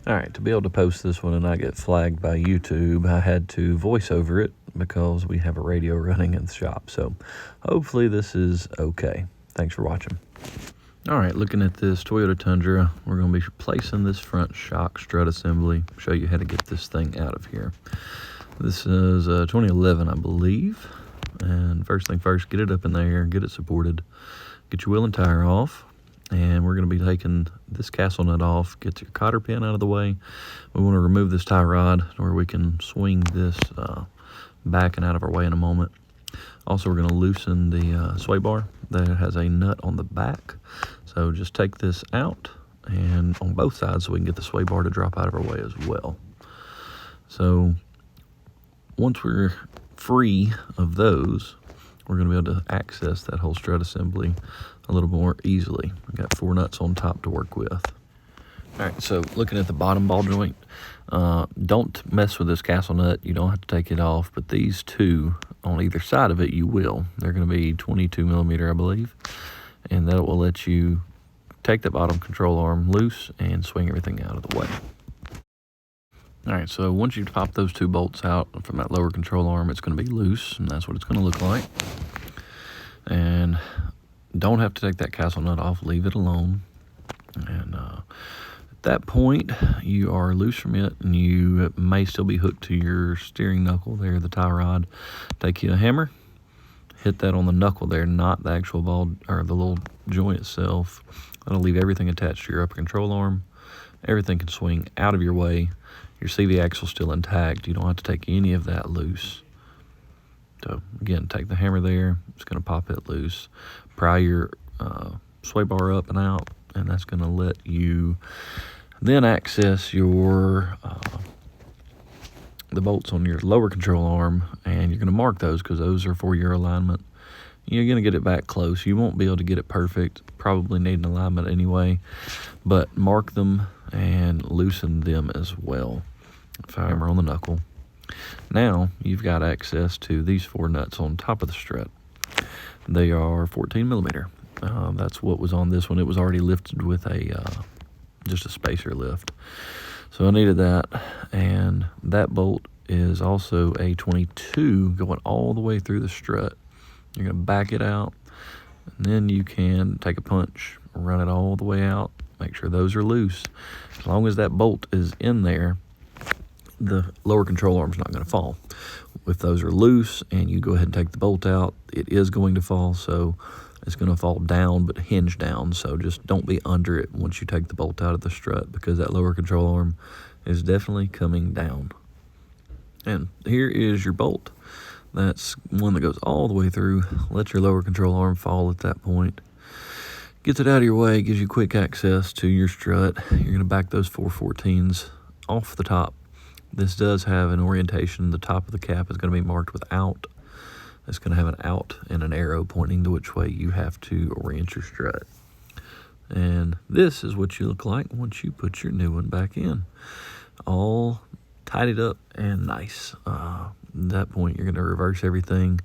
All right, to be able to post this one and not get flagged by YouTube, I had to voice over it because we have a radio running in the shop. So hopefully this is okay. Thanks for watching. All right, looking at this Toyota Tundra, we're going to be replacing this front shock strut assembly. Show you how to get this thing out of here. This is 2011, I believe. And first thing first, get it up in the air, get it supported, get your wheel and tire off. And we're going to be taking this castle nut off, get your cotter pin out of the way. We want to remove this tie rod where we can swing this back and out of our way in a moment. Also, we're going to loosen the sway bar that has a nut on the back. So just take this out and on both sides so we can get the sway bar to drop out of our way as well. So once we're free of those, we're going to be able to access that whole strut assembly a little more easily. We've got 4 nuts on top to work with. All right, so looking at the bottom ball joint, don't mess with this castle nut. You don't have to take it off, but these two on either side of it, you will. They're going to be 22 millimeter, I believe, and that will let you take the bottom control arm loose and swing everything out of the way. All right, so once you pop those 2 bolts out from that lower control arm, it's going to be loose, and that's what it's going to look like. And don't have to take that castle nut off, leave it alone. And at that point, you are loose from it, and you may still be hooked to your steering knuckle there, the tie rod. Take you a hammer, hit that on the knuckle there, not the actual ball or the little joint itself. That'll leave everything attached to your upper control arm. Everything can swing out of your way. Your CV axle's still intact. You don't have to take any of that loose. So again, take the hammer there. It's going to pop it loose. Pry your sway bar up and out, and that's going to let you then access your the bolts on your lower control arm, and you're going to mark those because those are for your alignment. You're going to get it back close. You won't be able to get it perfect. Probably need an alignment anyway, but mark them and loosen them as well. Hammer on the knuckle. Now you've got access to these 4 nuts on top of the strut. They are 14 millimeter. That's what was on this one. It was already lifted with a just a spacer lift. So I needed that, and that bolt is also a 22 going all the way through the strut. You're going to back it out, and then you can take a punch, run it all the way out, make sure those are loose. As long as that bolt is in there, the lower control arm's not going to fall. If those are loose and you go ahead and take the bolt out, it is going to fall, so it's going to fall down but hinge down. So just don't be under it once you take the bolt out of the strut, because that lower control arm is definitely coming down. And here is your bolt. That's one that goes all the way through. Let your lower control arm fall at that point. Gets it out of your way, gives you quick access to your strut. You're going to back those 414s off the top. This does have an orientation. The top of the cap is going to be marked with out. It's going to have an out and an arrow pointing to which way you have to orient your strut. And this is what you look like once you put your new one back in. All tidied up and nice. At that point, you're going to reverse everything.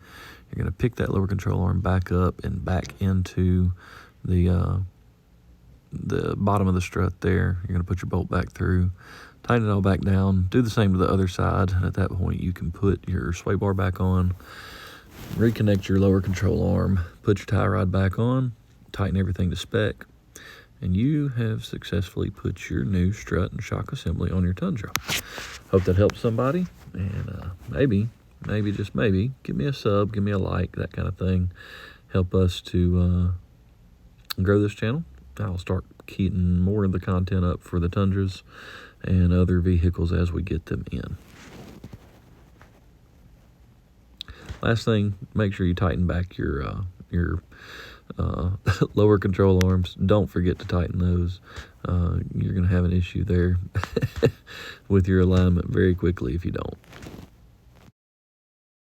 You're going to pick that lower control arm back up and back into the bottom of the strut there. You're going to put your bolt back through, tighten it all back down, do the same to the other side. At that point, you can put your sway bar back on, reconnect your lower control arm, put your tie rod back on, tighten everything to spec, and you have successfully put your new strut and shock assembly on your Tundra. Hope that helps somebody, and maybe, just maybe, give me a sub, give me a like, that kind of thing. Help us to grow this channel. I'll start keeping more of the content up for the Tundras and other vehicles as we get them in. Last thing, make sure you tighten back your lower control arms. Don't forget to tighten those. You're going to have an issue there with your alignment very quickly if you don't.